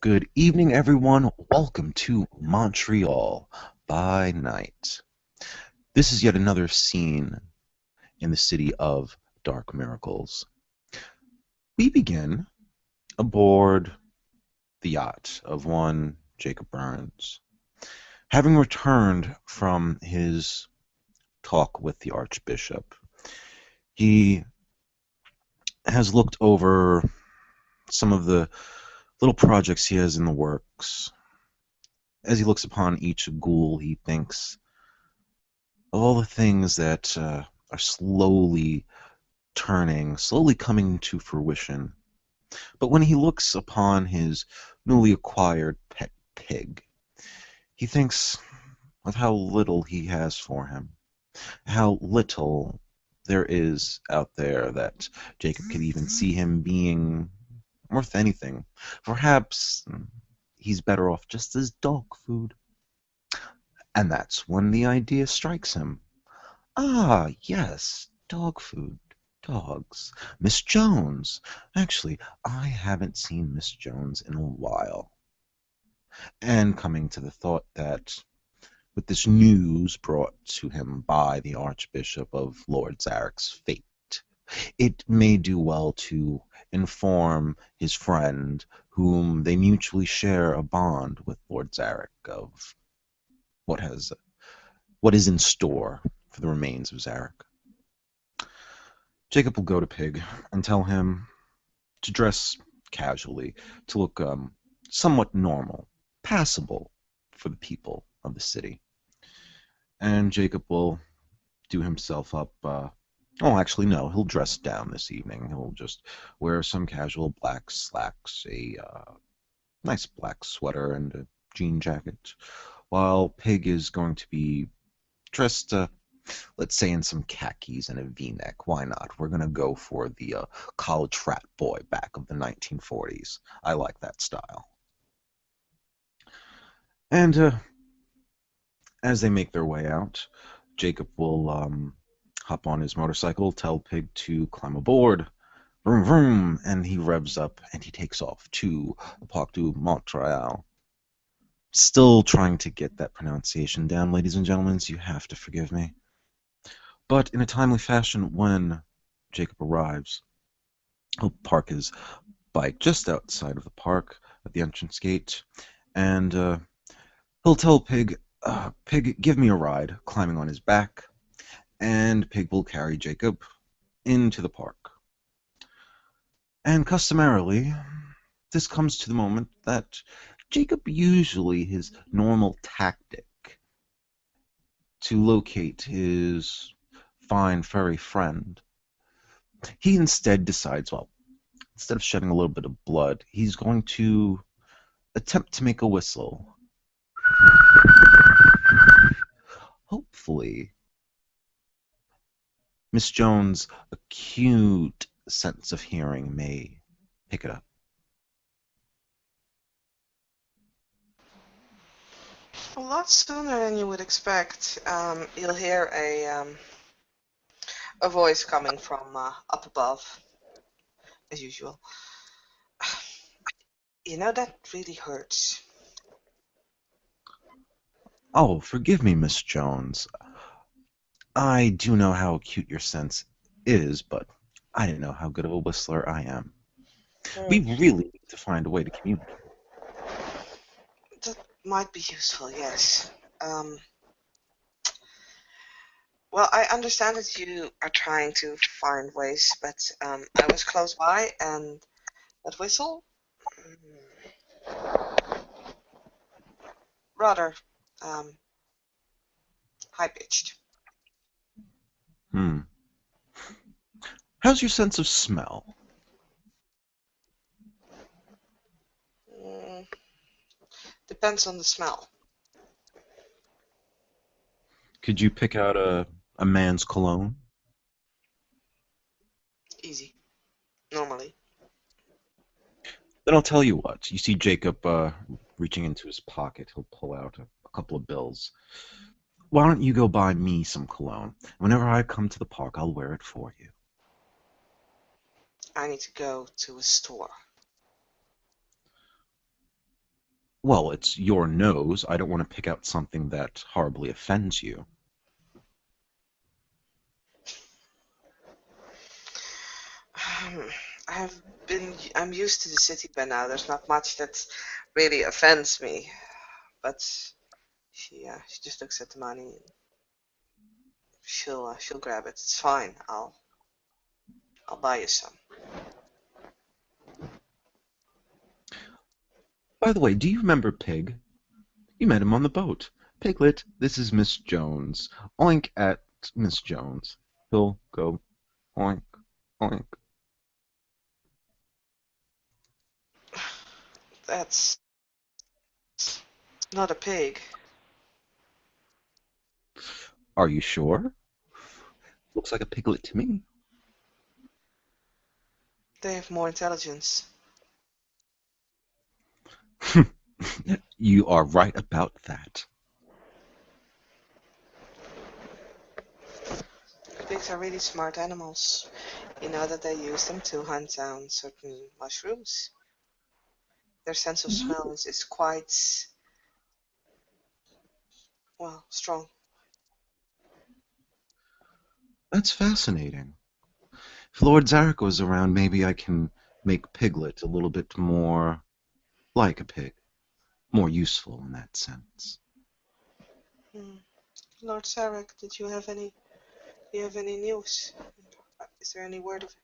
Good evening, everyone. Welcome to Montreal by Night. This is yet another scene in the city of dark miracles. We begin aboard the yacht of one Jacob Burns. Having returned from his talk with the Archbishop, he has looked over some of the little projects he has in the works. As he looks upon each ghoul, he thinks of all the things that are slowly coming to fruition. But when he looks upon his newly acquired pet pig, he thinks of how little he has for him, how little there is out there that Jacob could even see him being worth anything. Perhaps he's better off just as dog food. And that's when the idea strikes him. Ah, yes, dog food. Dogs. Miss Jones. Actually, I haven't seen Miss Jones in a while. And coming to the thought that with this news brought to him by the Archbishop of Lord Zarek's fate, it may do well to inform his friend, whom they mutually share a bond with Lord Zarek, of what has what is in store for the remains of Zarek. Jacob will go to Pig and tell him to dress casually, to look somewhat normal, passable for the people of the city. And Jacob will do himself up. Oh, actually, no, he'll dress down this evening. He'll just wear some casual black slacks, a nice black sweater, and a jean jacket, while Pig is going to be dressed, let's say, in some khakis and a V-neck. Why not? We're going to go for the college frat boy back of the 1940s. I like that style. And as they make their way out, Jacob will hop on his motorcycle, tell Pig to climb aboard. Vroom, vroom, and he revs up and he takes off to the Parc du Montreal. Still trying to get that pronunciation down, ladies and gentlemen, so you have to forgive me. But in a timely fashion, when Jacob arrives, he'll park his bike just outside of the park at the entrance gate, and he'll tell Pig, Pig, give me a ride, climbing on his back, and Pig will carry Jacob into the park. And customarily, this comes to the moment that Jacob usually his normal tactic to locate his fine furry friend. He instead decides, well, instead of shedding a little bit of blood, he's going to attempt to make a whistle. Hopefully, Miss Jones' acute sense of hearing may pick it up. A lot sooner than you would expect. You'll hear a voice coming from up above, as usual. You know, that really hurts. Oh, forgive me, Miss Jones. I do know how acute your sense is, but I didn't know how good of a whistler I am. We Mm, really need to find a way to communicate. that might be useful, yes. Um, well, I understand that you are trying to find ways, but I was close by, and that whistle, rather um, high-pitched. Hmm. How's your sense of smell? Mm, depends on the smell. Could you pick out a man's cologne? Easy, normally. Then I'll tell you what. You see Jacob reaching into his pocket. He'll pull out a couple of bills. Why don't you go buy me some cologne? Whenever I come to the park, I'll wear it for you. I need to go to a store. Well, it's your nose. I don't want to pick out something that horribly offends you. I've I'm used to the city by now. There's not much that really offends me, but she just looks at the money and she'll grab it. It's fine. I'll buy you some. By the way, do you remember Pig? You met him on the boat. Piglet, this is Miss Jones. Oink at Miss Jones. He'll go oink, oink. That's not a pig. Are you sure? Looks like a piglet to me. They have more intelligence. You are right about that. Pigs are really smart animals. You know that they use them to hunt down certain mushrooms. Their sense of smell is quite, well, strong. That's fascinating. If Lord Zarek was around, maybe I can make Piglet a little bit more like a pig, more useful in that sense. Hmm. Lord Sarek, do you have any news? Is there any word of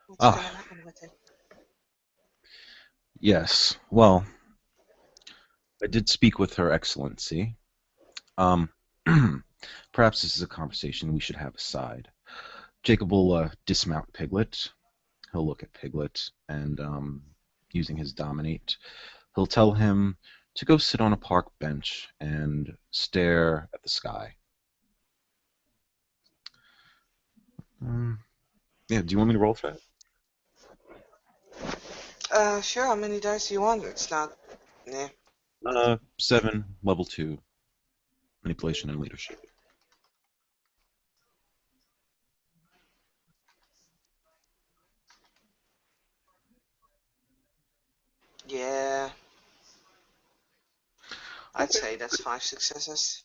what's Ah, gonna happen with him? yes. Well, I did speak with Her Excellency. Um, perhaps this is a conversation we should have aside. Jacob will dismount Piglet. He'll look at Piglet and, using his dominate, he'll tell him to go sit on a park bench and stare at the sky. Um, yeah, do you want me to roll for that? Sure, how many dice do you want? It's not, yeah, 7, level 2, manipulation and leadership. yeah, I'd Okay. say that's 5 successes.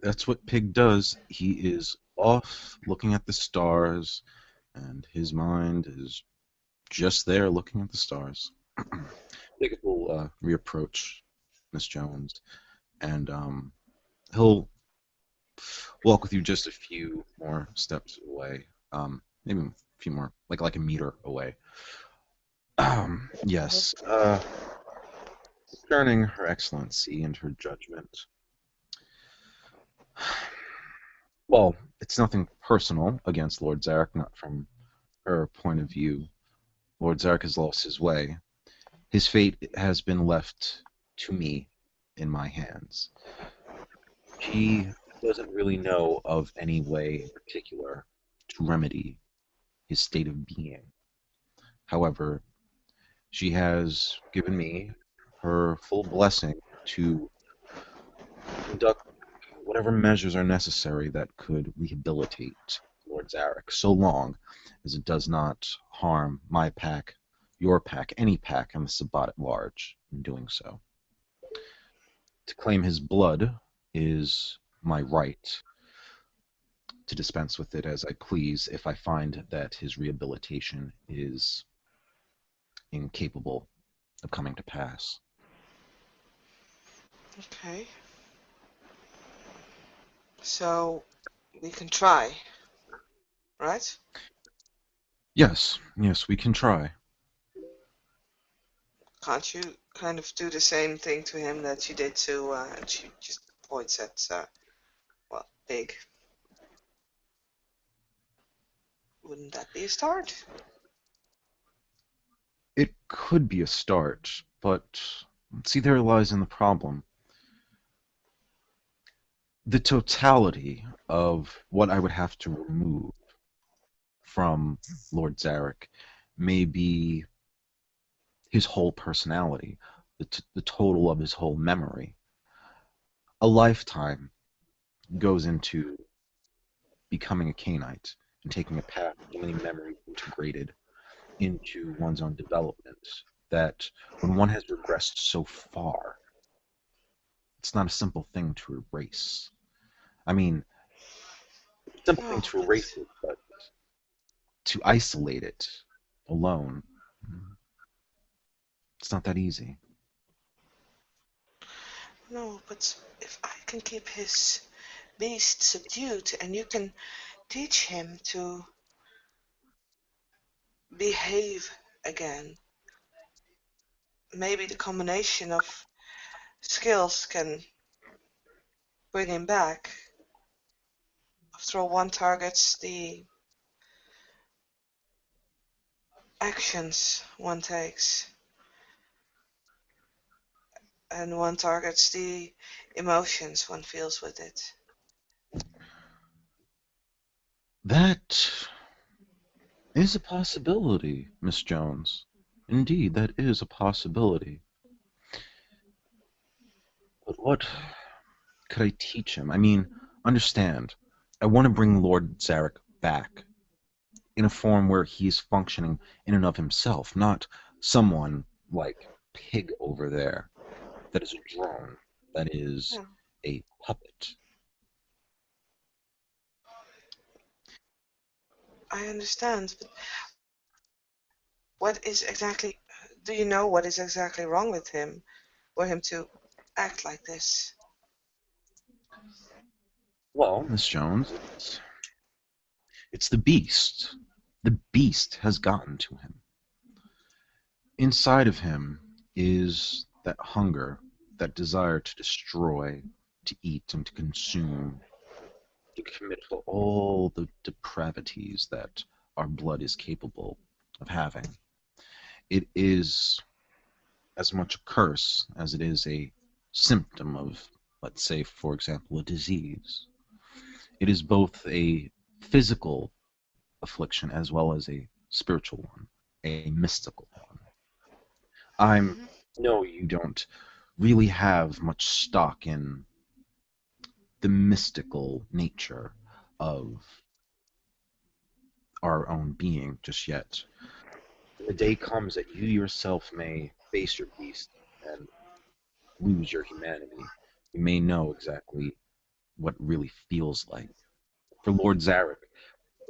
That's what Pig does. He is off looking at the stars, and his mind is just there looking at the stars. Jacob will reapproach Miss Jones, and he'll walk with you just a few more steps away, maybe a few more, like a meter away. Mhm. Yes, concerning Her Excellency and her judgment. Well, it's nothing personal against Lord Zarek, not from her point of view. Lord Zarek has lost his way. His fate has been left to me in my hands. She doesn't really know of any way in particular to remedy his state of being. However, she has given me her full blessing to conduct whatever measures are necessary that could rehabilitate Lord Zarek, so long as it does not harm my pack, your pack, any pack, and the Sabbat at large in doing so. To claim his blood is my right, to dispense with it as I please if I find that his rehabilitation is incapable of coming to pass. Okay, so we can try, right? Yes, yes, we can try. Can't you kind of do the same thing to him that you did to, and she just points at, well, Pig. Wouldn't that be a start? It could be a start, but see, there lies in the problem. The totality of what I would have to remove from Lord Zarek may be his whole personality, the total of his whole memory. A lifetime goes into becoming a Cainite and taking a path, so many memories integrated into one's own development. that when one has regressed so far, it's not a simple thing to erase. I mean, it's a simple thing No, to but erase it, but to isolate it alone, it's not that easy. no, but if I can keep his beast subdued and you can teach him to behave again, maybe the combination of skills can bring him back. After all, one targets the actions one takes, and one targets the emotions one feels with it. That is a possibility, Miss Jones. Indeed, that is a possibility. But what could I teach him? I mean, understand, I want to bring Lord Zarek back in a form where he's functioning in and of himself, not someone like Pig over there that is a drone, that is Yeah, a puppet. I understand, but what is exactly, do you know what is exactly wrong with him for him to act like this? Well, Miss Jones, it's the beast. The beast has gotten to him. Inside of him is that hunger, that desire to destroy, to eat, and to consume, to commit to all the depravities that our blood is capable of having. It is as much a curse as it is a symptom of, let's say, for example, a disease. It is both a physical affliction as well as a spiritual one, a mystical one. I'm Hmm. no, you don't really have much stock in the mystical nature of our own being just yet. When the day comes that you yourself may face your beast and lose your humanity, you may know exactly what it really feels like. For Lord Zarek,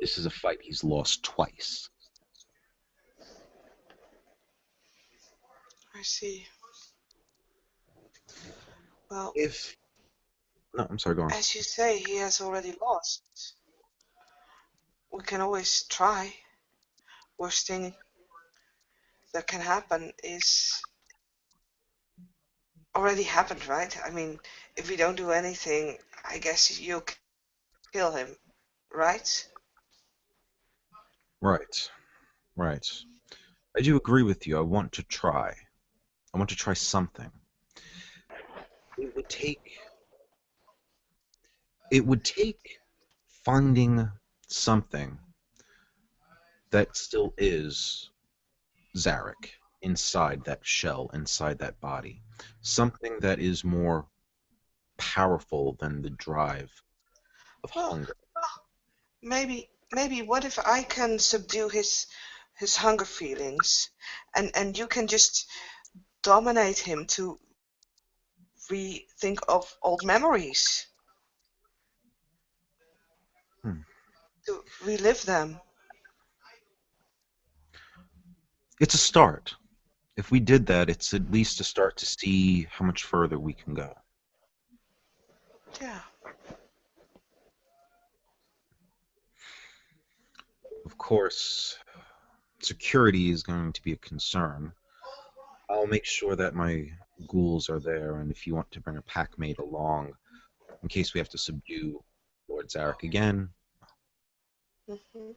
this is a fight he's lost twice. I see. Well, If no, I'm sorry, go on. as you say, he has already lost. We can always try. Worst thing that can happen is already happened, right? I mean, if we don't do anything, I guess you'll kill him, right? Right, right. I do agree with you. I want to try. I want to try something. It would take it would take finding something that still is Zarek inside that shell, inside that body. Something that is more powerful than the drive of Well, hunger. maybe what if I can subdue his hunger feelings, and you can just dominate him to rethink of old memories, Hmm. to relive them. It's a start. If we did that, it's at least a start to see how much further we can go. Yeah. Of course, security is going to be a concern. I'll make sure that my ghouls are there, and if you want to bring a packmate along, in case we have to subdue Lord Zarek again. Hmm.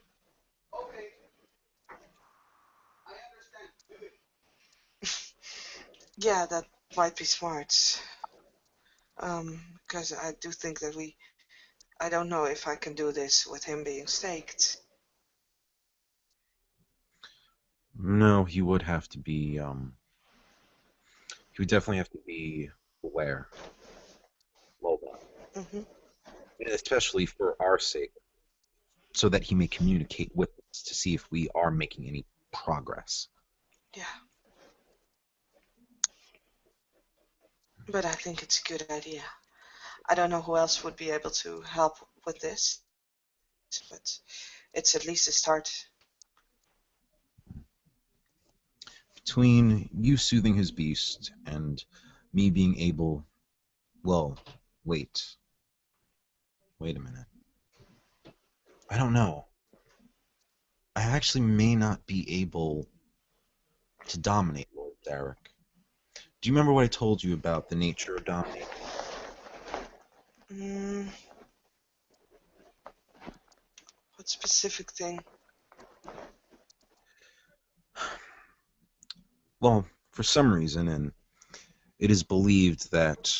Yeah, that might be smart. Because I do think that I don't know if I can do this with him being staked. No, he would definitely have to be aware, mobile, Hmm. and especially for our sake, so that he may communicate with us to see if we are making any progress. Yeah. but I think it's a good idea. I don't know who else would be able to help with this, but it's at least a start. Between you soothing his beast and me being able, well, wait, wait a minute. I don't know. I actually may not be able to dominate Lord Derek. Do you remember what I told you about the nature of dominating? Mm, what specific thing? Well, for some reason, and it is believed that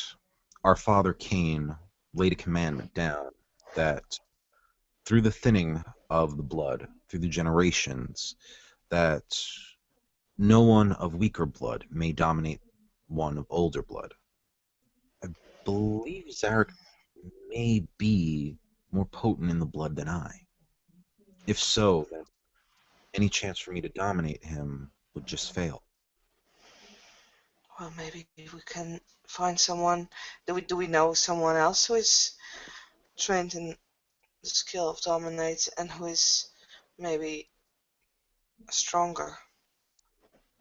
our father Cain laid a commandment down that through the thinning of the blood, through the generations, that no one of weaker blood may dominate one of older blood. I believe Zarek may be more potent in the blood than I. If so, then any chance for me to dominate him would just fail. Well, maybe we can find someone. Do we know someone else who is trained in the skill of dominate and who is maybe stronger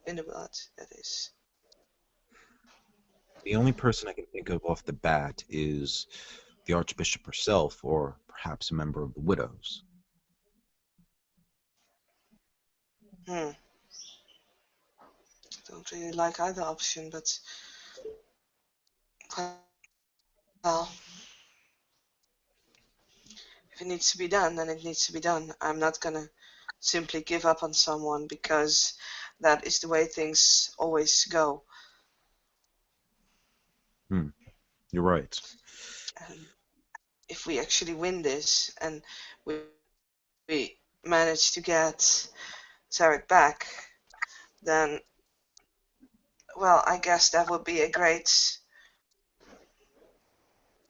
in the blood? That is. The only person I can think of off the bat is the Archbishop herself, or perhaps a member of the Widows. Hmm. Don't really like either option, but well, if it needs to be done, then it needs to be done. I'm not gonna simply give up on someone because that is the way things always go. Hmm, you're right. And if we actually win this and we manage to get Zarek back, then, well, I guess that would be a great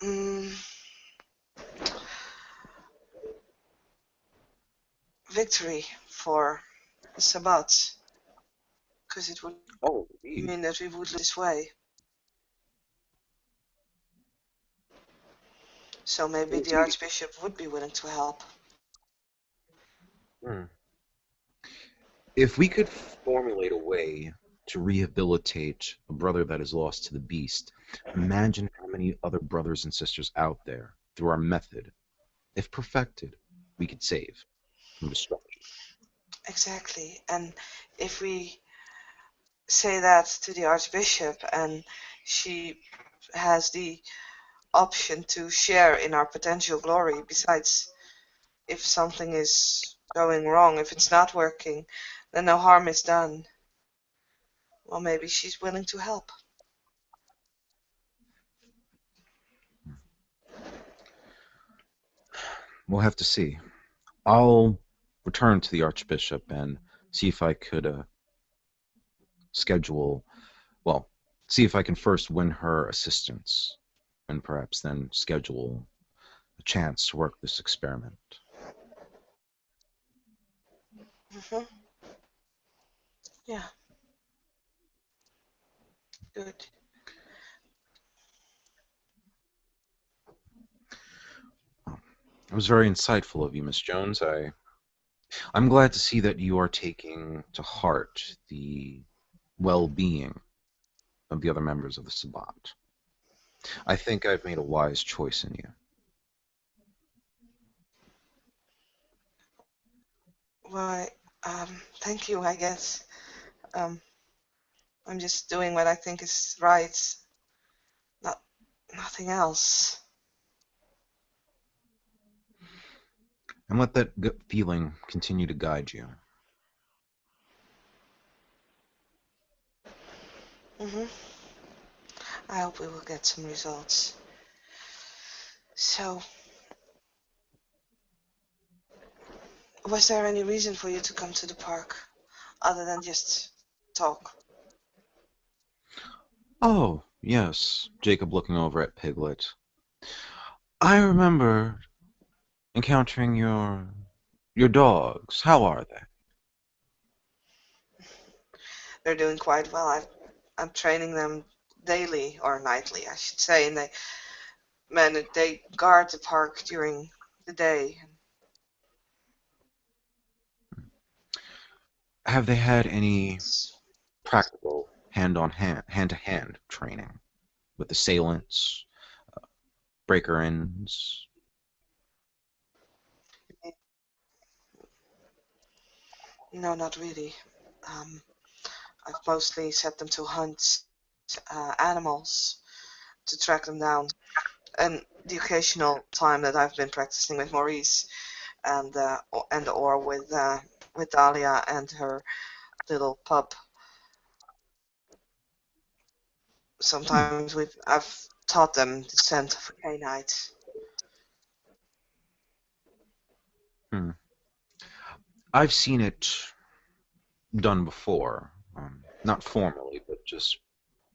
mm, victory for the Sabbat, because it would Oh, mean indeed. that we would lose this way. So maybe the Indeed. Archbishop would be willing to help. Hmm. If we could formulate a way to rehabilitate a brother that is lost to the beast, imagine how many other brothers and sisters out there, through our method, if perfected, we could save from destruction. Exactly. And if we say that to the Archbishop and she has the option to share in our potential glory, besides, if something is going wrong, if it's not working, then no harm is done. Well, maybe she's willing to help. We'll have to see. I'll return to the Archbishop and see if I could schedule, well, see if I can first win her assistance and perhaps then schedule a chance to work this experiment. Hmm. Yeah, good. Oh, it was very insightful of you, Miss Jones. I'm glad to see that you are taking to heart the well-being of the other members of the Sabbat. I think I've made a wise choice in you. Why, thank you, I guess. Um, I'm just doing what I think is right, not nothing else. And let that gut feeling continue to guide you. Hmm. I hope we will get some results. So, was there any reason for you to come to the park other than just talk? Oh, yes, Jacob looking over at Piglet. I remember encountering your dogs. How are they? They're doing quite well. I'm training them daily or nightly, I should say, and they guard the park during the day. Have they had any It's, practical hand-to-hand training with assailants, breaker-ins? no, not really. Um, I've mostly set them to hunt animals to track them down, and the occasional time that I've been practicing with Maurice and or with Dahlia and her little pup. Hmm. Sometimes I've taught them the scent of a canite. Hmm. I've seen it done before, not formally, but just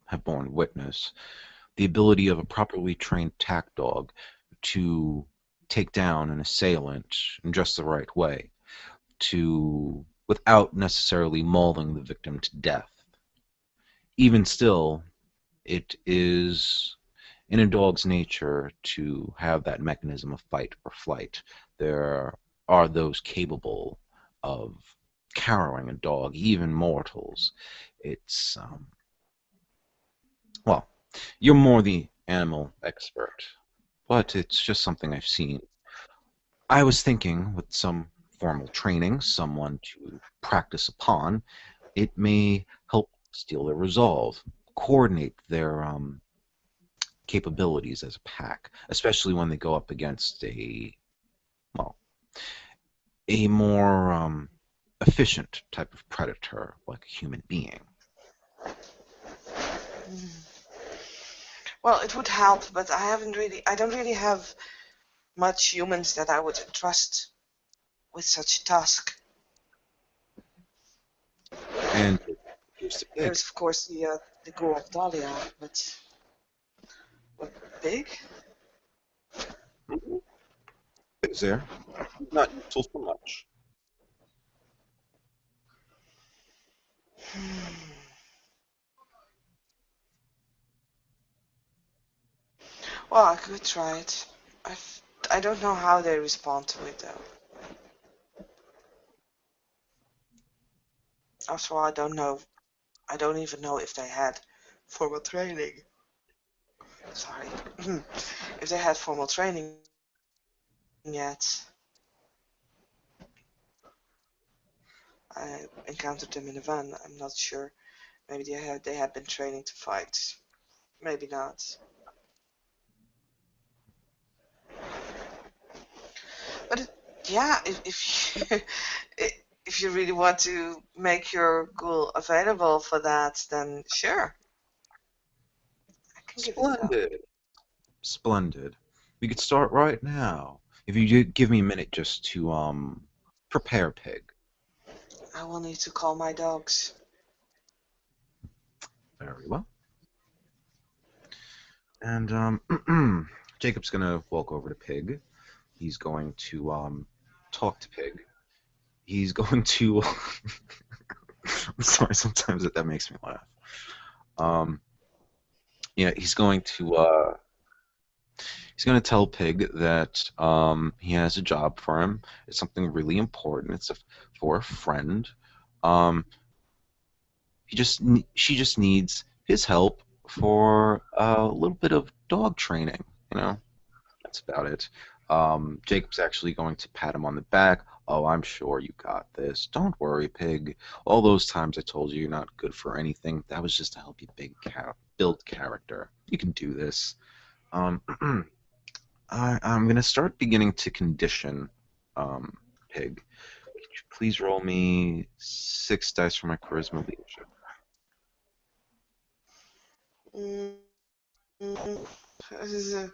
have borne witness. The ability of a properly trained tack dog to take down an assailant in just the right way, to without necessarily mauling the victim to death. Even still, it is in a dog's nature to have that mechanism of fight or flight. There are those capable of cowering a dog, even mortals. It's, well, you're more the animal expert, but it's just something I've seen. I was thinking with some formal training, someone to practice upon, it may help steel their resolve, coordinate their capabilities as a pack, especially when they go up against well, a more efficient type of predator like a human being. Mm. Well, it would help, but I don't really have much humans that I would trust with such a task. And here's the pig. There's of course the goal of Dahlia, but big? Mhm. Pig's there. Not useful for much. Hmm. Well, I could try it. I don't know how they respond to it though. After all, I don't know. I don't even know if they had formal training. Sorry, if they had formal training yet. I encountered them in a van. I'm not sure. Maybe they had been training to fight. Maybe not. But yeah, if you, if you really want to make your ghoul available for that, then sure, I can give it a go. Splendid. Splendid. We could start right now. If you give me a minute just to prepare pig. I will need to call my dogs. Very well. And Jacob's gonna walk over to Pig. He's going to talk to Pig. He's going to. I'm sorry. Sometimes that makes me laugh. Um, yeah, he's going to tell Pig that he has a job for him. It's something really important. For a friend. Um, she just needs his help for a little bit of dog training. You know, that's about it. Jacob's actually going to pat him on the back. Oh, I'm sure you got this. Don't worry, Pig. All those times I told you you're not good for anything, that was just to help you build character. You can do this. Um, I'm going to start beginning to condition um, Pig. Could you please roll me 6 dice for my charisma leadership? Mm, this is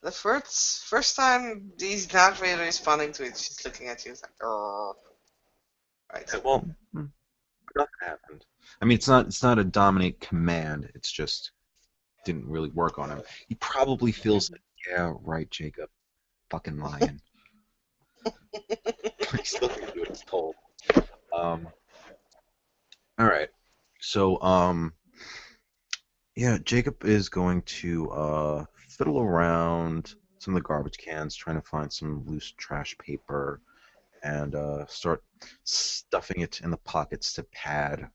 the first time he's not really responding to it. She's looking at you. It's like, oh, right. Well, nothing happened. I mean, it's not a dominate command. It's just didn't really work on him. He probably feels like, yeah, right, Jacob, fucking lying. He's still gonna do what he's told. Um, all right. So, Yeah, Jacob is going to fiddle around some of the garbage cans, trying to find some loose trash paper, and start stuffing it in the pockets to pad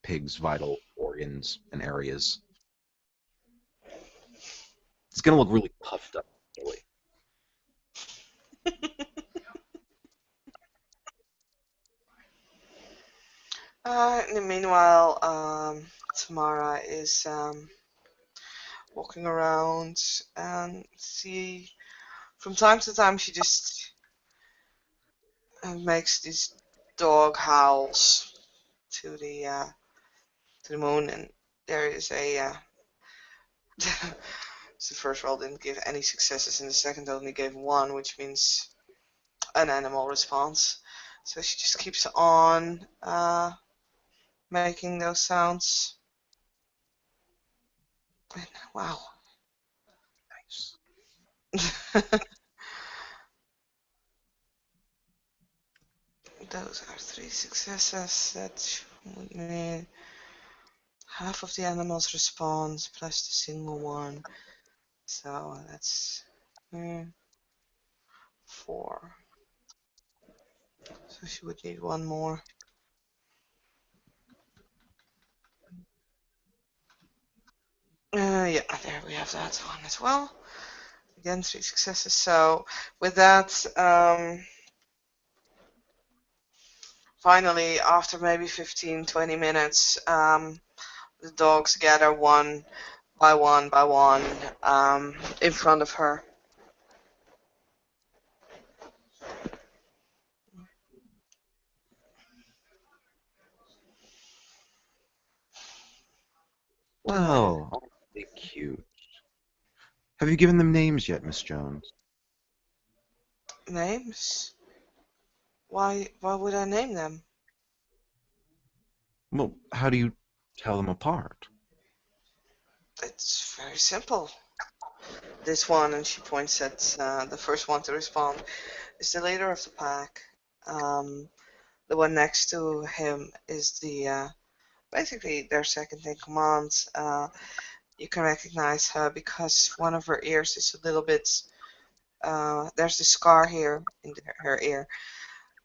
Pig's vital organs and areas. It's gonna look really puffed up, really. In the meanwhile, Tamara is walking around and see from time to time she just makes these dog howls to the moon, and there is a so the first roll didn't give any successes, and the second only gave one, which means an animal response. So she just keeps on making those sounds. And wow. Nice. Those are three successes. That would mean half of the animals respond plus the single one. So that's four. So she would need one more. Yeah, there we have that one as well. Again, three successes. So with that, finally, after maybe 15, 20 minutes, the dogs gather one by one in front of her. Uh, Well, aren't they cute? Have you given them names yet, Miss Jones? Names? Why would I name them? Well, how do you tell them apart? It's very simple. This one, and she points at the first one to respond, is the leader of the pack. Um, the one next to him is basically their second in command. You can recognize her because one of her ears is a little bit. There's a scar here in her ear.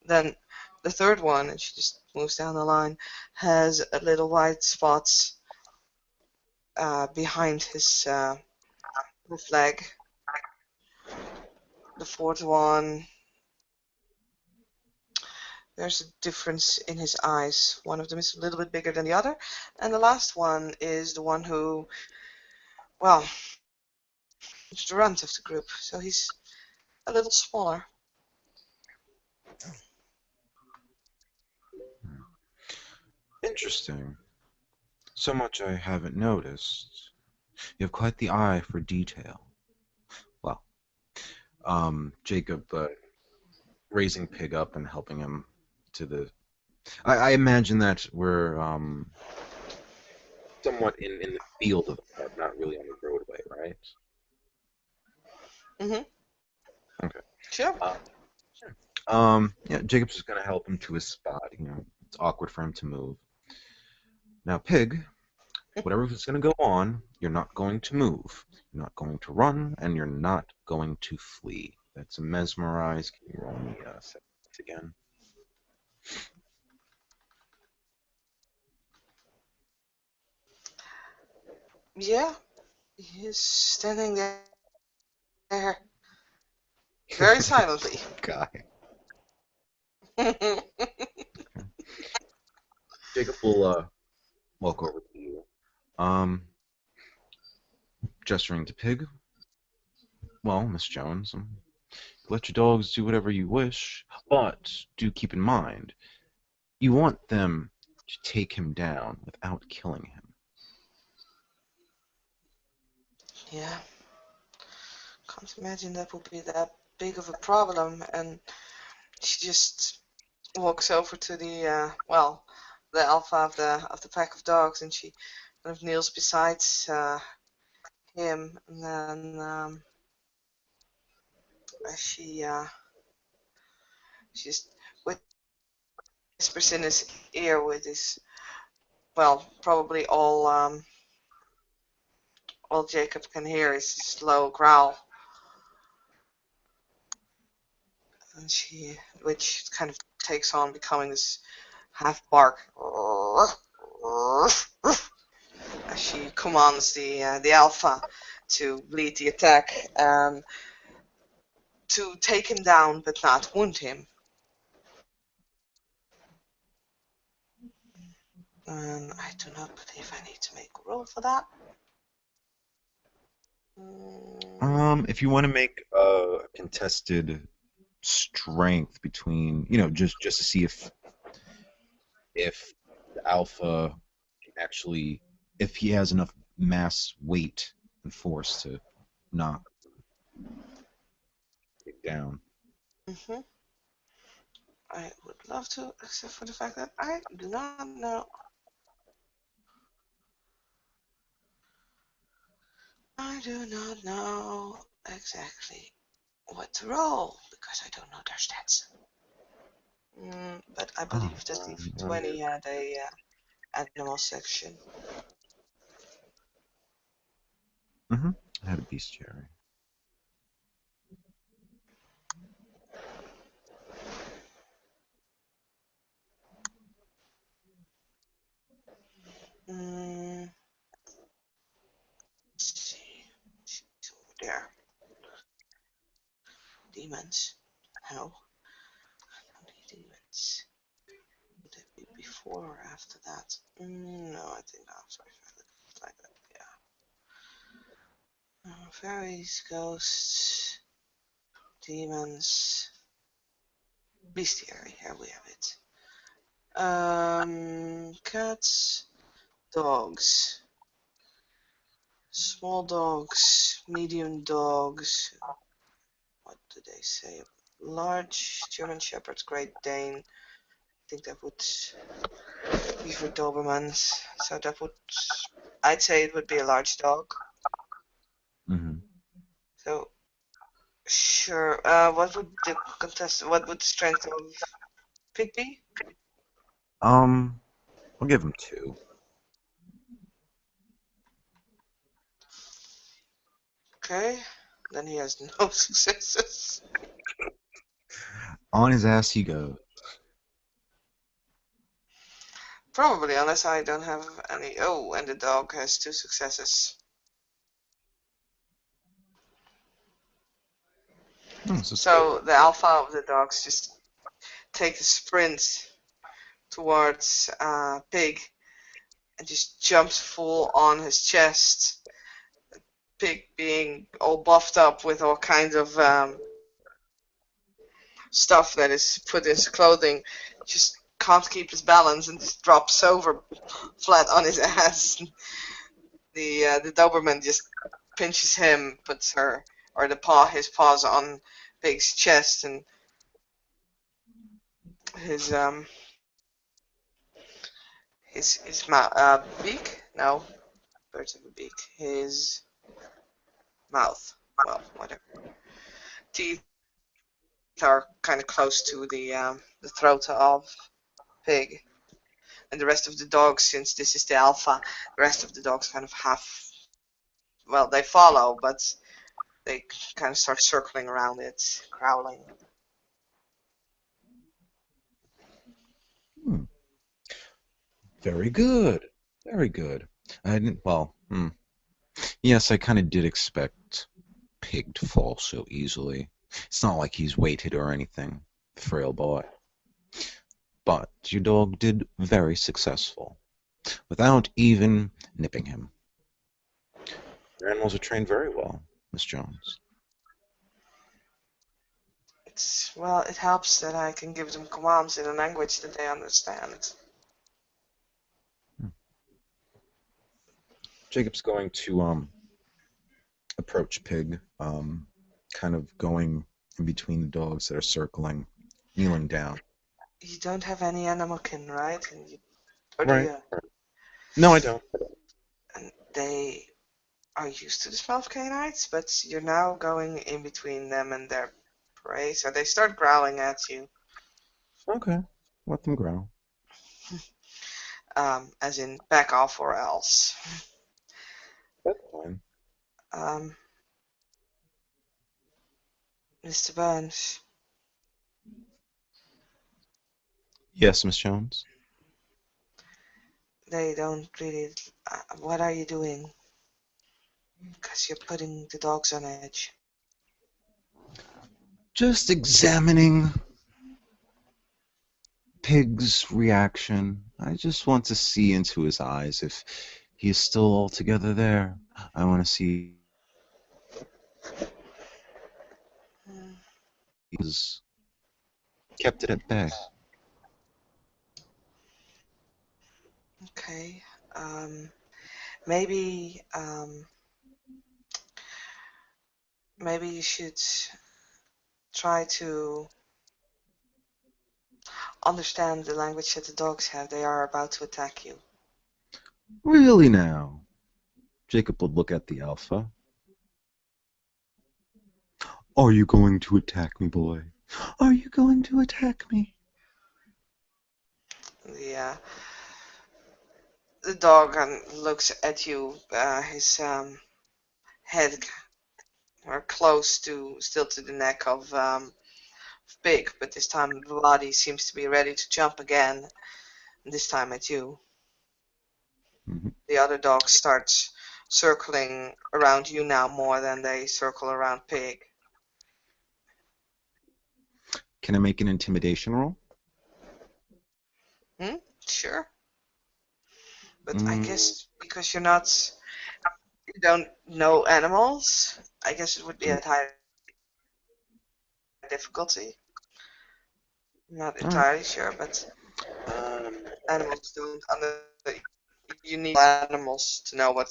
Then the third one, and she just moves down the line, has a little white spots behind his left leg. The fourth one, there's a difference in his eyes. One of them is a little bit bigger than the other, and the last one is the one who, well, is the runt of the group. So he's a little smaller. Hmm. Interesting. So much I haven't noticed. You have quite the eye for detail. Well, Jacob raising Pig up and helping him to the. I imagine that we're somewhat in the field of the park, not really on the roadway, right? Mm-hmm. Okay. Sure. Uh, yeah, Jacob's just gonna help him to his spot. It's awkward for him to move. Now, Pig, whatever is gonna go on, you're not going to move. You're not going to run, and you're not going to flee. That's a mesmerize. Can you roll me again? Yeah, he's standing there very silently. Poor guy. Yeah, Jacob will walk over to you. Um, Gesturing to Pig. Well, Miss Jones, let your dogs do whatever you wish, but do keep in mind, you want them to take him down without killing him. can't imagine that would be that big of a problem. And she just walks over to the alpha of the pack of dogs, and she kind of kneels beside him, and then she just whispers in his ear with this. well, probably all Jacob can hear is his low growl, and which kind of takes on becoming this half bark as she commands the alpha to lead the attack, to take him down but not wound him. I do not believe I need to make a roll for that. Mm, If you want to make a contested strength between, just to see if the alpha can actually, if he has enough mass, weight, and force to knock it down. mhm. I would love to, except for the fact that I do not know. I do not know exactly what to roll because I don't know their stats. But I Oh, believe that the 20 had a animal section. mm-hmm. I had a bestiary. Mm, let's see. She's over there. Demons. No, not the demons. Would it be before or after that? No, I think after. If I look at it like that, yeah. Fairies, ghosts, demons, bestiary. Here we have it. Cats, dogs, small dogs, medium dogs. What do they say? Large German Shepherds, Great Dane. I think that would be for Dobermans. So that would, I'd say it would be a large dog. Mm-hmm. So sure. What would the What would the strength of pig be? Um, I'll give him two. Okay. Then he has no successes. On his ass he goes. Probably, unless I don't have any. Oh, and the dog has two successes. Oh, this is good. So the alpha of the dogs just take a sprint towards Pig and just jumps full on his chest. Pig being all buffed up with all kinds of stuff that is put in his clothing, just can't keep his balance and just drops over flat on his ass. The Doberman just pinches him, puts his paws on Pig's chest, and his beak. No, birds have a beak. His mouth. Well, whatever. Teeth are kind of close to the throat of Pig, and the rest of the dogs, since this is the alpha, the rest of the dogs kind of well, they follow, but they kind of start circling around it, growling. Hmm. Very good. Very good. I didn't, well, yes, I kind of did expect Pig to fall so easily. It's not like he's weighted or anything, frail boy. But your dog did very successful, without even nipping him. Your animals are trained very well, Miss Jones. It helps that I can give them commands in a language that they understand. Hmm. Jacob's going to approach Pig, kind of going in between the dogs that are circling, kneeling down. You don't have any animalkin, right? Or do Right. you? No, I don't. And they are used to the smell of canites, but you're now going in between them and their prey, so they start growling at you. Okay. Let them growl. as in back off or else. That's fine. Um, Mr. Burns, Yes, Miss Jones. they don't really. What are you doing? Because you're putting the dogs on edge. Just examining Pig's reaction. I just want to see into his eyes if he is still altogether there. I want to see Hmm, he's kept it at bay. okay. Um, maybe maybe you should try to understand the language that the dogs have. They are about to attack you. Really now? Jacob would look at the alpha. Are you going to attack me, boy? Are you going to attack me? The dog looks at you. His head are close to still to the neck of Pig, but this time the body seems to be ready to jump again. This time at you. Mhm. The other dogs start circling around you now more than they circle around Pig. Can I make an intimidation roll? Hmm? Sure. But I Mm, guess because you don't know animals, I guess it would be mm, at high difficulty. I'm not all right. entirely sure, but Um, animals don't under you need animals to know what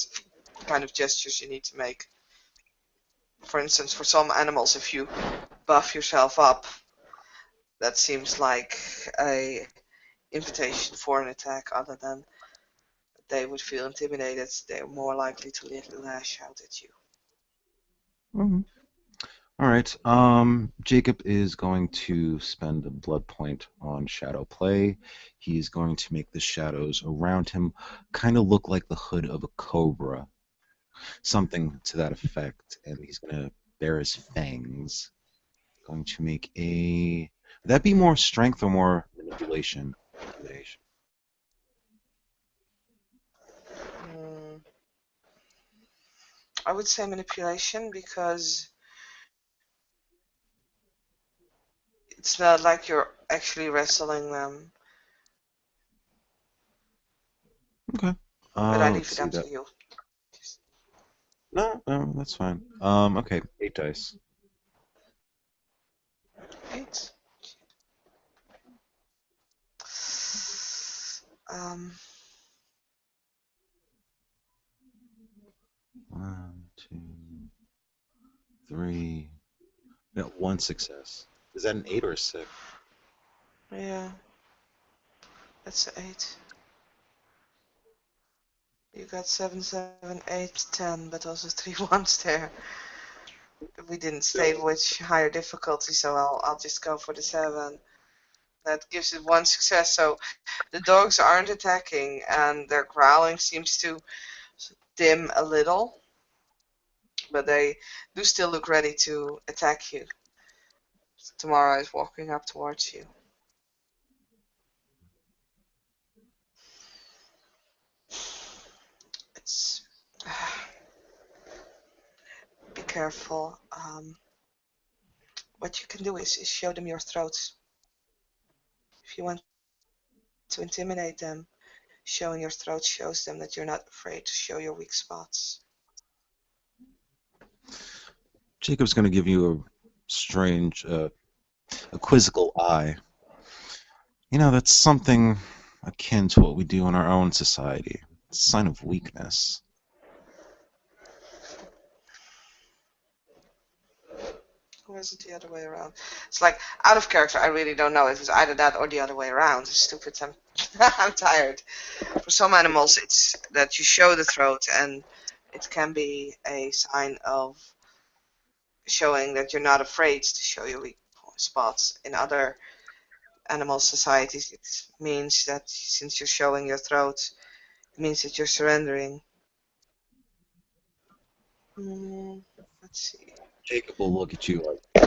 kind of gestures you need to make. For instance, for some animals, if you buff yourself up, that seems like a invitation for an attack. Other than they would feel intimidated, they're more likely to lash out at you. mhm. All right. Jacob is going to spend a blood point on shadow play. He's going to make the shadows around him kind of look like the hood of a cobra, something to that effect. And he's going to bare his fangs. Going to make a. Would that be more strength or more manipulation? Intimidation. Mm, I would say manipulation because it's not like you're actually wrestling them, Okay. but I Let's leave it see up that. to you. No, no, that's fine. Okay, 8 dice. Right? Um, 1, 2, 3. Got one success. Is that an 8 or a 6? yeah, that's 8. You got 7, 7, 8, 10, but also 3 ones there. We didn't state So, which higher difficulty, so I'll just go for the 7. That gives it 1 success. So the dogs aren't attacking, and their growling seems to dim a little, but they do still look ready to attack you. Tamara is walking up towards you. It's be careful. What you can do is show them your throats. If you want to intimidate them, showing your throat shows them that you're not afraid to show your weak spots. Jacob's going to give you a strange, a quizzical eye. That's something akin to what we do in our own society. It's a sign of weakness. Or is it the other way around? It's like out of character. I really don't know if it's either that or the other way around. It's stupid. I'm tired. For some animals, it's that you show the throat, and it can be a sign of showing that you're not afraid to show your weak spots. In other animal societies, it means that since you're showing your throat, it means that you're surrendering. Mm, let's see. Jacob will look at you like,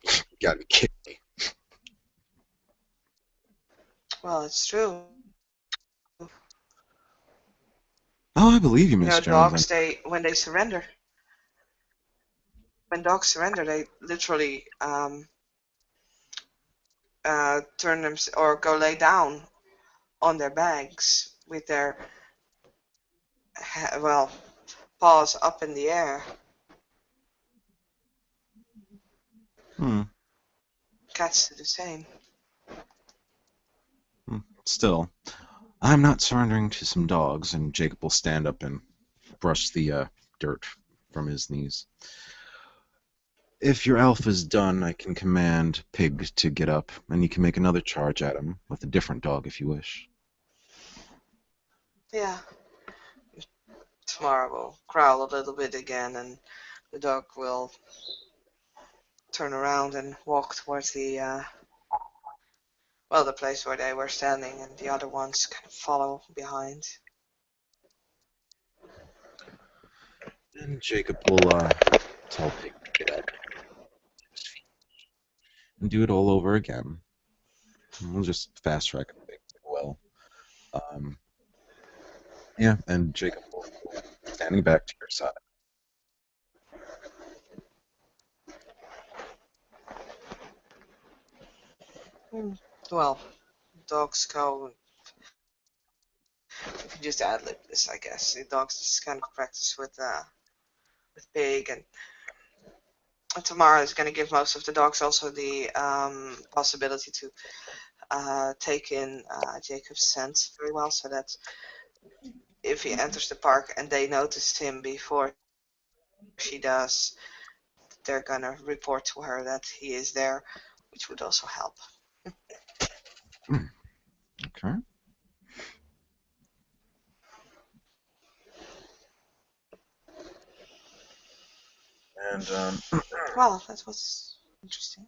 you gotta be kidding me. Well, it's true. Oh, I believe you, You Miss know, Jones. dogs, they when they surrender, when dogs surrender, they literally turn them or go lay down on their bags with their well paws up in the air. Hmm. Cats do the same. Still, I'm not surrendering to some dogs, and Jacob will stand up and brush the dirt from his knees. If your alpha's done, I can command Pig to get up, and you can make another charge at him with a different dog if you wish. Yeah, tomorrow we'll growl a little bit again, and the dog will turn around and walk towards the well, the place where they were standing, and the other ones kind of follow behind. And Jacob will tell Pig to get up and do it all over again. We'll just fast track Pig well. Um, yeah, and Jacob will standing back to your side. Hmm. Well, dogs go. You can just ad lib this, I guess. The dogs just kind of practice with Pig, and tomorrow is going to give most of the dogs also the possibility to take in Jacob's scent very well, so that if he enters the park and they notice him before she does, they're gonna report to her that he is there, which would also help. Hmm, okay. And Well, that was interesting.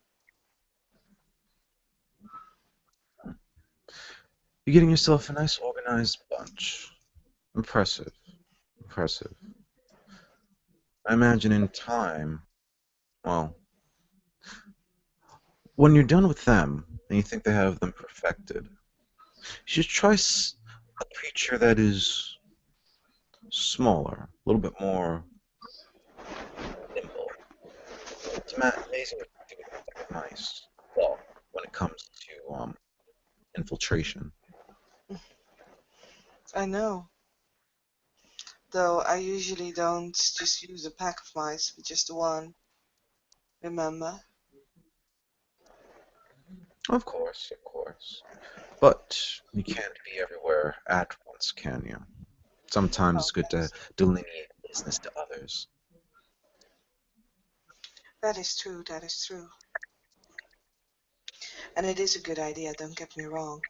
you're getting yourself a nice organized bunch. Impressive. Impressive. I imagine in time, well, when you're done with them and you think they have them perfected, you should try a creature that is smaller, a little bit more nimble. It's amazing what you can do with mice. Well, when it comes to infiltration. I know, though I usually don't just use a pack of mice, but just the one. Remember? Of course, of course. But you can't be everywhere at once, can you? Sometimes Oh, it's good to delineate business to others. that is true. That is true. And it is a good idea. Don't get me wrong.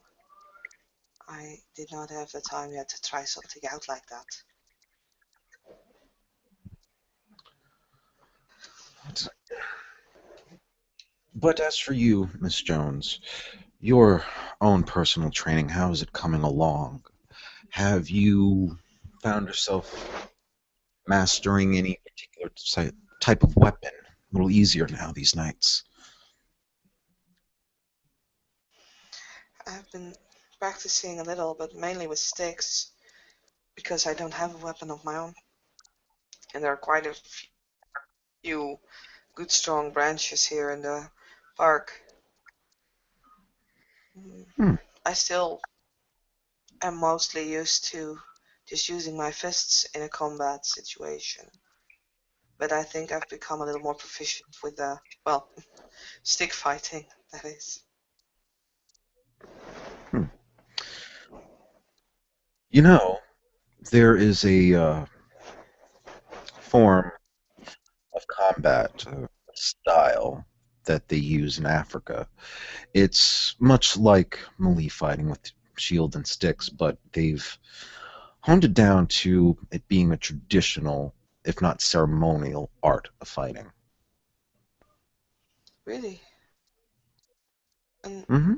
I did not have the time yet to try something out like that. But as for you, Miss Jones, your own personal training, how is it coming along? Have you found yourself mastering any particular type of weapon a little easier now these nights? I've been practicing a little, but mainly with sticks because I don't have a weapon of my own. And there are quite a few good strong branches here in the park. Mm, Hmm. I still am mostly used to just using my fists in a combat situation. But I think I've become a little more proficient with well, stick fighting, that is. Hmm. You know, there is a form of combat style that they use in Africa. It's much like melee fighting with shield and sticks, but they've honed it down to it being a traditional, if not ceremonial, art of fighting. Really? And Hmm.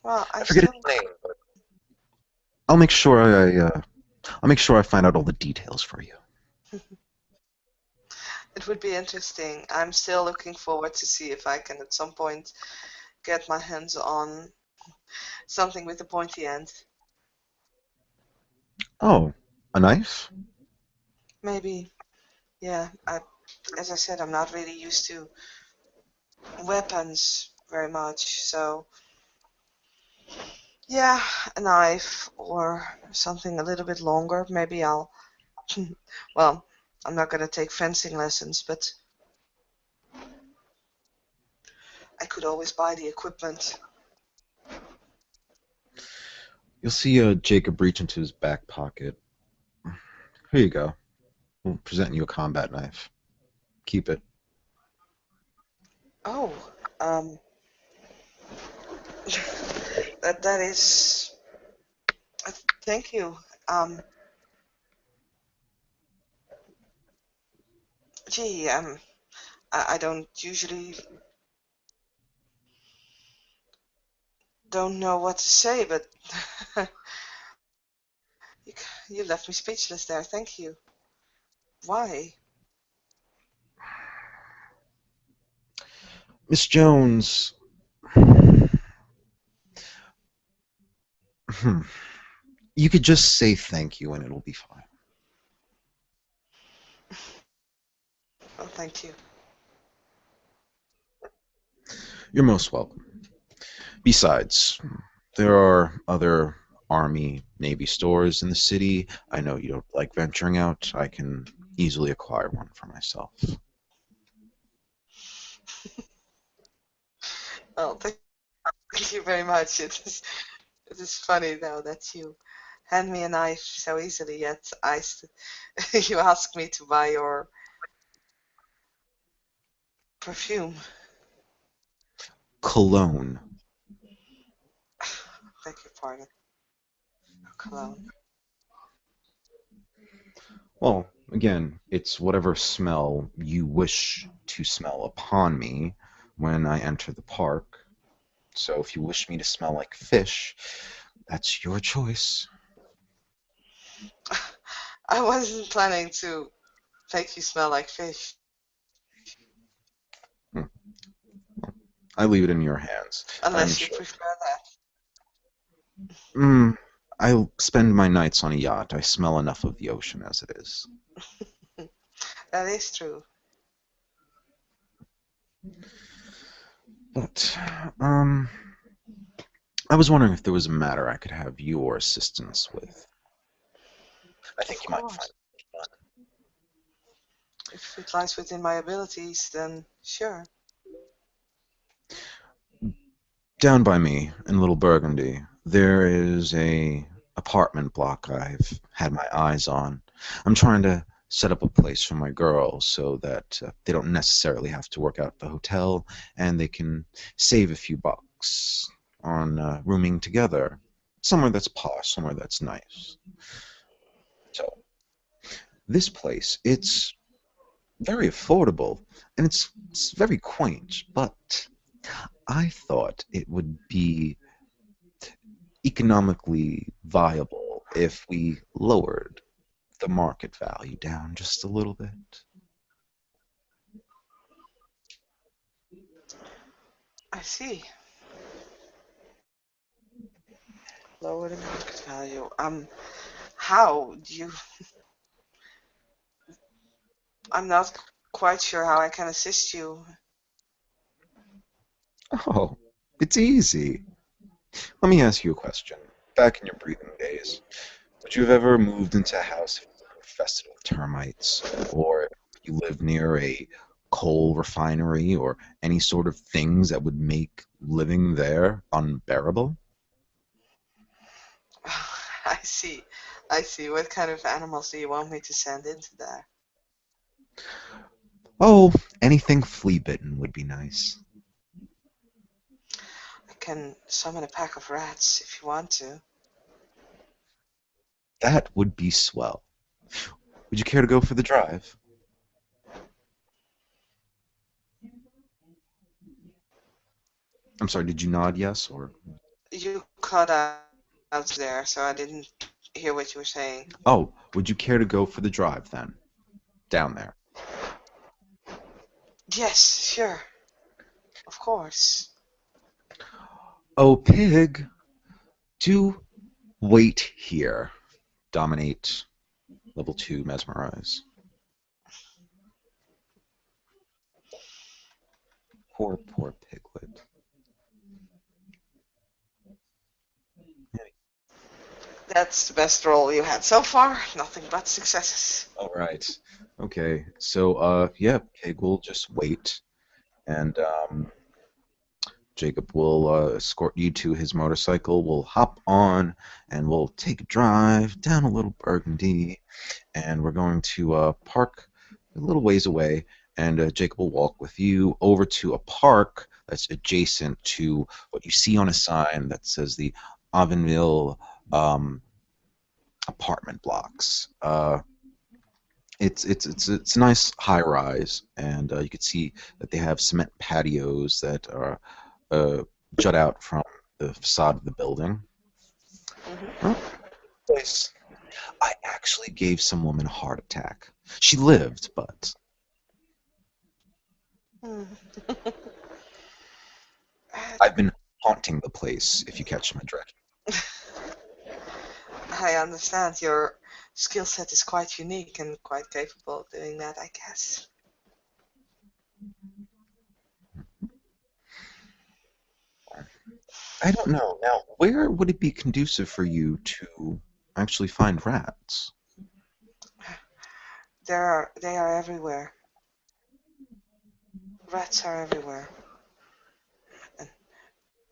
Well, I I'm forget his still. name, but I'll make sure I'll make sure I find out all the details for you. It would be interesting. I'm still looking forward to see if I can at some point get my hands on something with a pointy end. Oh, a knife? Maybe, yeah. As I said, I'm not really used to weapons very much, so yeah, a knife or something a little bit longer. Maybe I'll. Well, I'm not gonna take fencing lessons, but I could always buy the equipment. You'll see Jacob reach into his back pocket. Here you go. We'll present you a combat knife. Keep it. Oh, um, that is. Thank you. Um, gee, I don't usually don't know what to say, but you, you left me speechless there. Thank you. Why? Miss Jones, you could just say thank you and it'll be fine. Well, thank you. You're most welcome. Besides, there are other Army, Navy stores in the city. I know you don't like venturing out. I can easily acquire one for myself. Well, thank you very much. It is funny though that you hand me a knife so easily, yet you ask me to buy your perfume. Cologne. Beg your pardon. Cologne. Well, again, it's whatever smell you wish to smell upon me when I enter the park. So if you wish me to smell like fish, that's your choice. I wasn't planning to make you smell like fish, Hmm. I leave it in your hands. I'm unless you sure. prefer that. Mm, I spend my nights on a yacht. I smell enough of the ocean as it is. That is true. But, um, I was wondering if there was a matter I could have your assistance with. I Of think you might find course. it fun. If it lies within my abilities, then sure. Down by me in Little Burgundy, there is a apartment block I've had my eyes on. I'm trying to set up a place for my girls so that they don't necessarily have to work out at the hotel and they can save a few bucks on rooming together. Somewhere that's posh, somewhere that's nice. So this place, it's very affordable and it's very quaint, but I thought it would be economically viable if we lowered the market value down just a little bit. I see. Lower the market value. How do you? I'm not quite sure how I can assist you. Oh, it's easy. Let me ask you a question. Back in your breathing days, would you have ever moved into a house infested with termites, or you live near a coal refinery, or any sort of things that would make living there unbearable? I see. I see. What kind of animals do you want me to send into there? Oh, anything flea bitten would be nice. I can summon a pack of rats if you want to. That would be swell. Would you care to go for the drive? I'm sorry, did you nod yes or? You cut out there, so I didn't hear what you were saying. Oh, would you care to go for the drive then? Down there. Yes, sure, of course. Oh, pig, do wait here. Dominate. Level 2, mesmerize. Poor piglet. That's the best roll you had so far. Nothing but successes. All right. Okay. So, yeah, pig will just wait, and Jacob will escort you to his motorcycle. We'll hop on, and we'll take a drive down a little Burgundy, and we're going to park a little ways away, and Jacob will walk with you over to a park that's adjacent to what you see on a sign that says the Avonville um, apartment blocks. It's a nice high rise, and you can see that they have cement patios that are uh, jut out from the facade of the building. Hmm. Oh, place. I actually gave some woman a heart attack. She lived, but Hmm. I've been haunting the place, if you catch my drift. I understand your skill set is quite unique and quite capable of doing that, I guess. I don't know. Now, where would it be conducive for you to actually find rats? They are everywhere. Rats are everywhere. And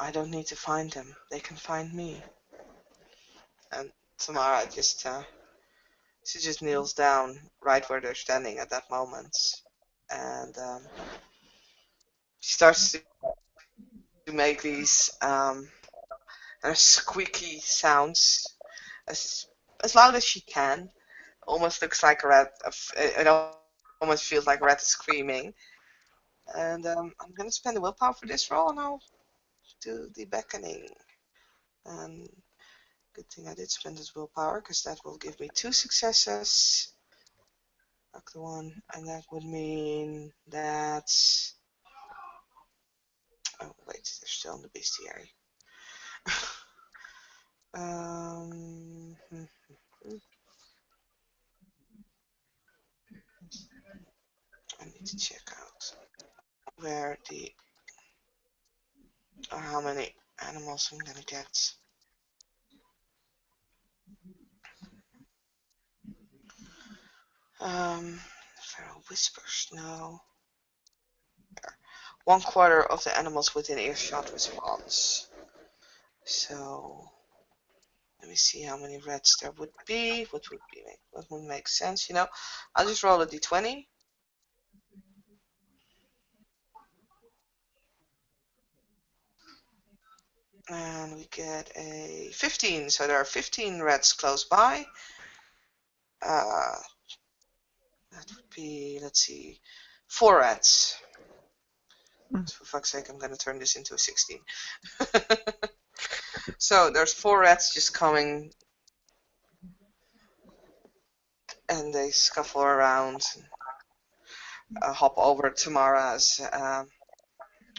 I don't need to find them. They can find me. And Tamara she just kneels down right where they're standing at that moment. And she starts to make these squeaky sounds as loud as she can. Almost looks like a rat. It almost feels like a rat is screaming. And I'm gonna spend the willpower for this roll, and I'll do the beckoning. And good thing I did spend this willpower, because that will give me 2 successes. Back the one, and that would mean that. Oh wait, they're still in the bestiary. um, I need to check out where the or how many animals I'm gonna get. Feral whispers, no. 1/4 of the animals within earshot responds. So let me see how many reds there would be. What would make sense? I'll just roll a d20. And we get a 15. So there are 15 reds close by. Uh, that would be, let's see, 4 reds. So for fuck's sake, I'm gonna turn this into a 16. So there's 4 reds just coming, and they scuffle around, hop over Tamara's,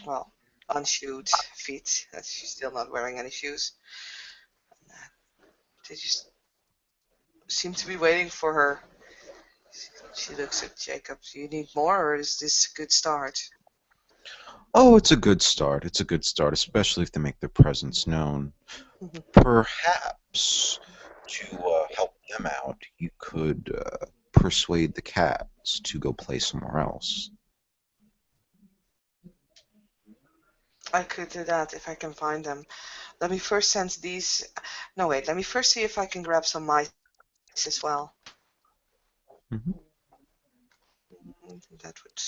well, unshoed feet. She's still not wearing any shoes. They just seem to be waiting for her. She looks at Jacob. Do you need more, or is this a good start? Oh, it's a good start. It's a good start, especially if they make their presence known. Perhaps to help them out, you could persuade the cats to go play somewhere else. I could do that if I can find them. Let me first send these. No, wait. Let me first see if I can grab some mice as well. Hmm. That would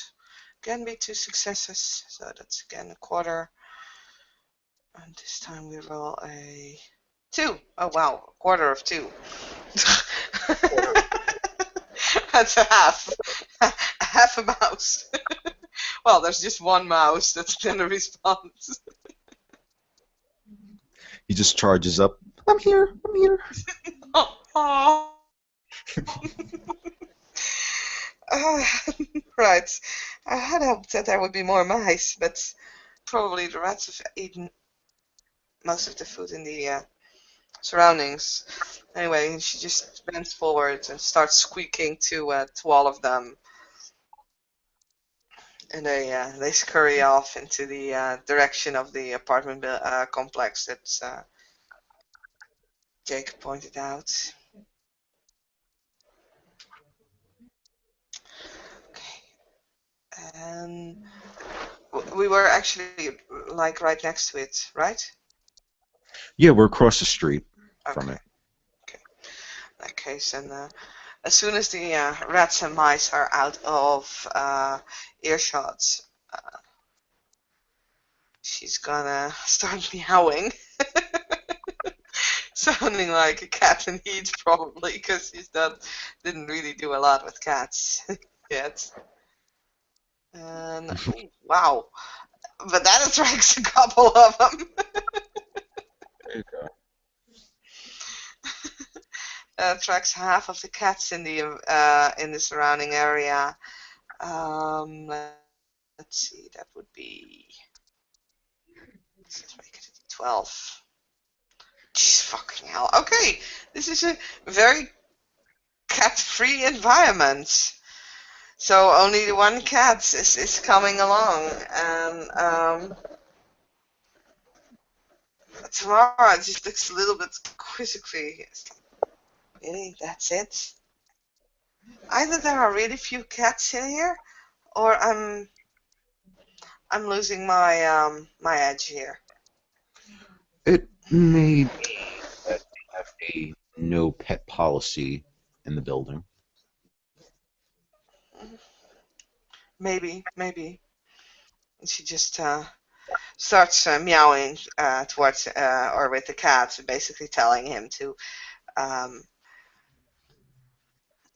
again be 2 successes. So that's again a quarter. And this time we roll a 2. Oh wow, a quarter of 2. That's a half. A half a mouse. Well, there's just one mouse that's gonna respond. He just charges up. I'm here. I'm here. Oh, uh, right. I had hoped that there would be more mice, but probably the rats have eaten most of the food in the surroundings. Anyway, she just bends forward and starts squeaking to all of them, and they scurry off into the direction of the apartment complex that Jacob pointed out. Okay, and we were actually like right next to it, right? Yeah, we're across the street from Okay, it. okay. In that case, and as soon as the rats and mice are out of earshot, uh, she's gonna start meowing, sounding like a cat in heat probably, because she's not didn't really do a lot with cats yet. And ooh, wow, but that attracts a couple of them. There you go. Attracts half of the cats in the surrounding area. Let's see, that would be, let's make it 12. Jeez, fucking hell. Okay, this is a very cat-free environment. So only the one cat is coming along, and Tamara just looks a little bit quizzically. It's like, really, that's it? Either there are really few cats in here, or I'm losing my edge here. It may be that we have a no pet policy in the building. Maybe. And she just starts meowing towards or with the cat, basically telling him to um,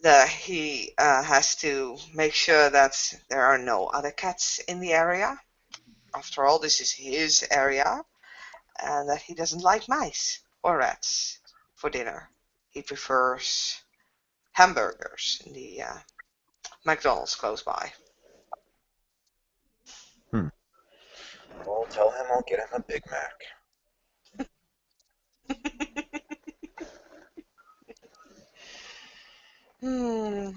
that he has to make sure that there are no other cats in the area. After all, this is his area, and that he doesn't like mice or rats for dinner. He prefers hamburgers in the McDonald's close by. Hmm. Well, tell him I'll get him a Big Mac.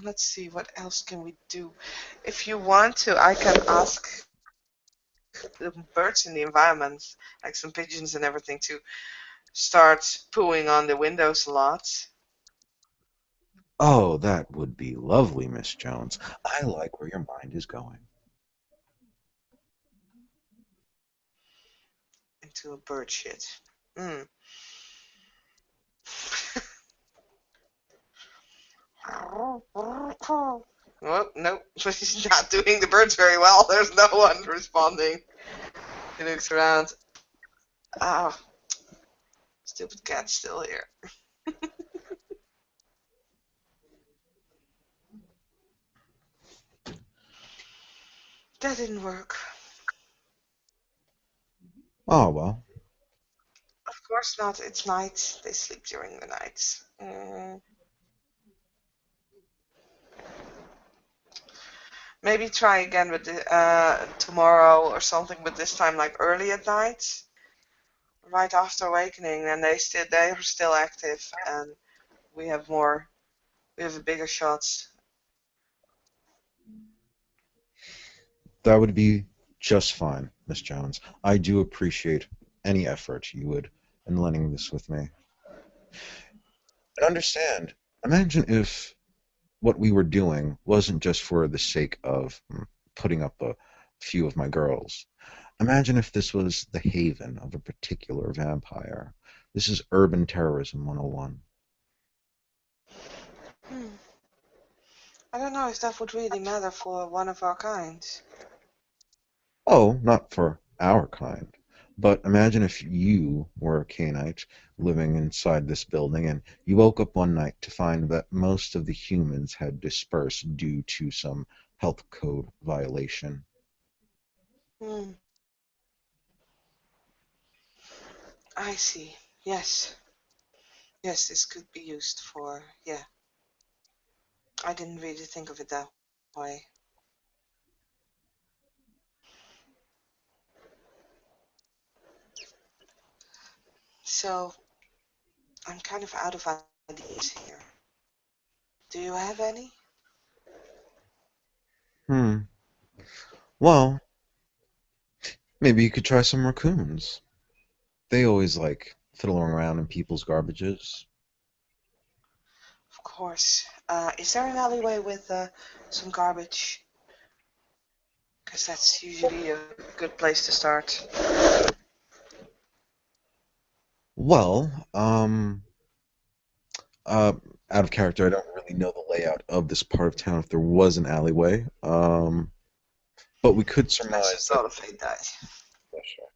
Let's see, what else can we do? If you want to, I can ask the birds in the environment, like some pigeons and everything, to start pooing on the windows a lot Oh, that would be lovely, Miss Jones. I like where your mind is going. into a bird shit. Mm. Oh, no, she's not doing the birds very well. There's no one responding. He looks around. Ah, oh, stupid cat's still here. That didn't work. Oh, well, Of course not. It's night. They sleep during the night. Maybe try again with the tomorrow or something, but this time like early at night, right after awakening, and they are still active, and we have more, we have a bigger shots. that would be just fine, Miss Jones. I do appreciate any effort you would in lending this with me. And understand, imagine if what we were doing wasn't just for the sake of putting up a few of my girls. Imagine if this was the haven of a particular vampire. This is urban terrorism 101. Hmm. I don't know if that would really matter for one of our kind. Oh, not for our kind. But imagine if you were a Cainite living inside this building and you woke up one night to find that most of the humans had dispersed due to some health code violation. Hmm. I see. Yes, yes, this could be used for, yeah. I didn't really think of it that way. So I'm kind of out of ideas here. Do you have any? Hmm. Well, maybe you could try some raccoons. They always like fiddling around in people's garbages. Of course. Is there an alleyway with some garbage? Because that's usually a good place to start. Well, uh, out of character, I don't really know the layout of this part of town if there was an alleyway. But we could I surmise just that. thought of it that. Yeah, sure.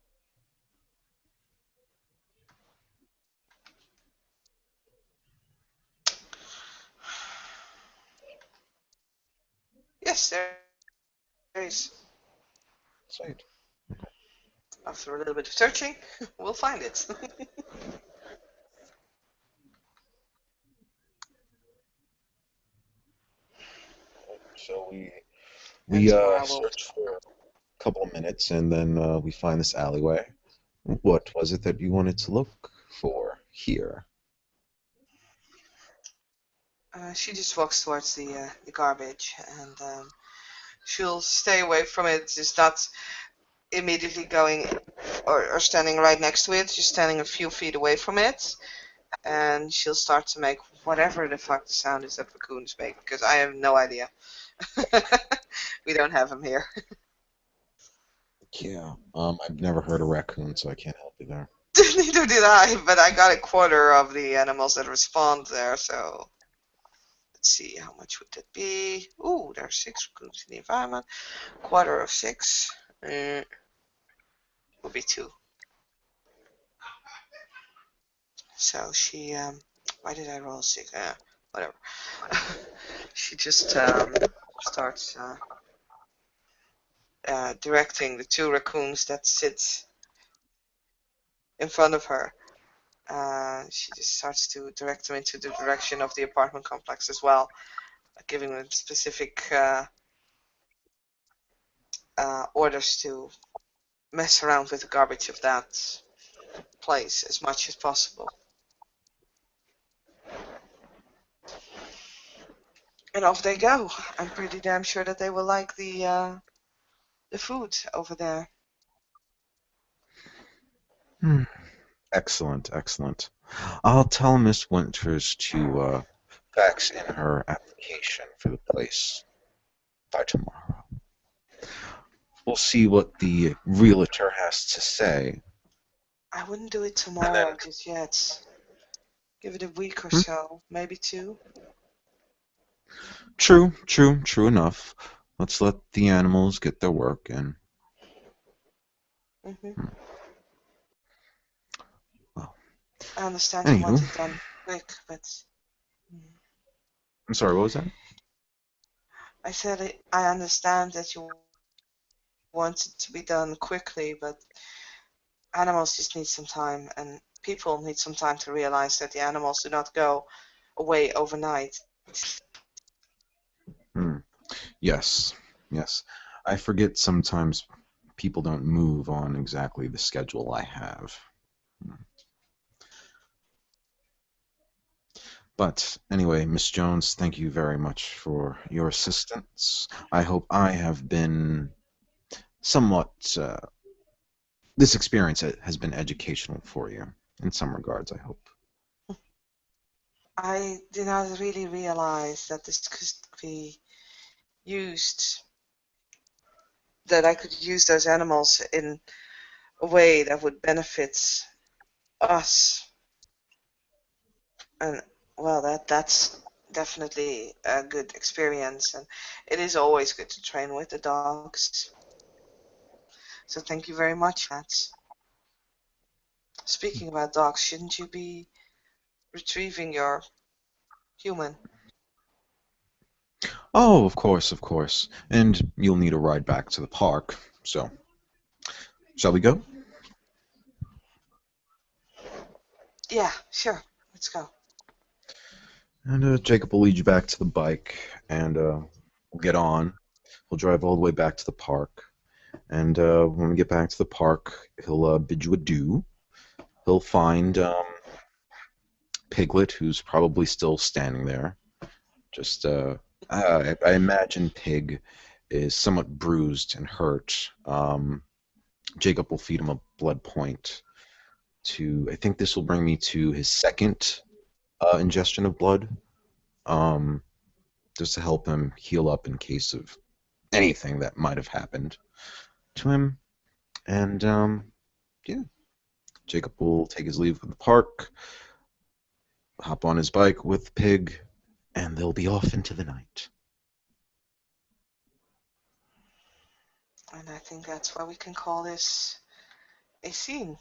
Yes, there is. Sweet. After a little bit of searching, we'll find it. So And we tomorrow we'll. search for a couple of minutes and then we find this alleyway. What was it that you wanted to look for here? She just walks towards the garbage, and she'll stay away from it. Just not immediately going or standing right next to it. Just standing a few feet away from it, and she'll start to make whatever the fuck the sound is that raccoons make, because I have no idea. We don't have them here. Yeah. I've never heard of raccoon, so I can't help you there. Neither did I, but I got a quarter of the animals that respond there, so let's see, how much would that be? Ooh, there are 6 raccoons in the environment. Quarter of 6 would be 2. So she, why did I roll 6? Whatever. She just starts directing the 2 raccoons that sit in front of her. She just starts to direct them into the direction of the apartment complex as well, giving them specific orders to mess around with the garbage of that place as much as possible. And off they go. I'm pretty damn sure that they will like the food over there. Hmm. Excellent, excellent. I'll tell Miss Winters to fax in her application for the place by tomorrow. We'll see what the realtor has to say. I wouldn't do it And then, tomorrow just yet. Give it a week or hmm, so, maybe 2. true enough. Let's let the animals get their work in. Hmm. Hmm, Well, I understand you anywho, want it done quick, but I'm sorry, what was that? I said I understand that you want it to be done quickly, but animals just need some time, and people need some time to realize that the animals do not go away overnight. Hmm. Yes, yes. I forget sometimes people don't move on exactly the schedule I have. Hmm. But anyway, Miss Jones, thank you very much for your assistance. I hope I have been somewhat, this experience has been educational for you in some regards, I hope. I did not really realize that this could be used, that I could use those animals in a way that would benefit us. And well, that's definitely a good experience, and it is always good to train with the dogs. So thank you very much for that. Speaking about dogs, shouldn't you be retrieving your human? Oh, of course, of course. And you'll need a ride back to the park. So, shall we go? Yeah, sure. Let's go. And Jacob will lead you back to the bike, and we'll get on. He'll drive all the way back to the park. And when we get back to the park, he'll bid you adieu. He'll find Piglet, who's probably still standing there. Just, I imagine Pig is somewhat bruised and hurt. Jacob will feed him a blood point to, I think this will bring me to his second ingestion of blood, um, just to help him heal up in case of anything that might have happened to him. And yeah, Jacob will take his leave of the park, hop on his bike with Pig, and they'll be off into the night. And I think that's why we can call this a scene.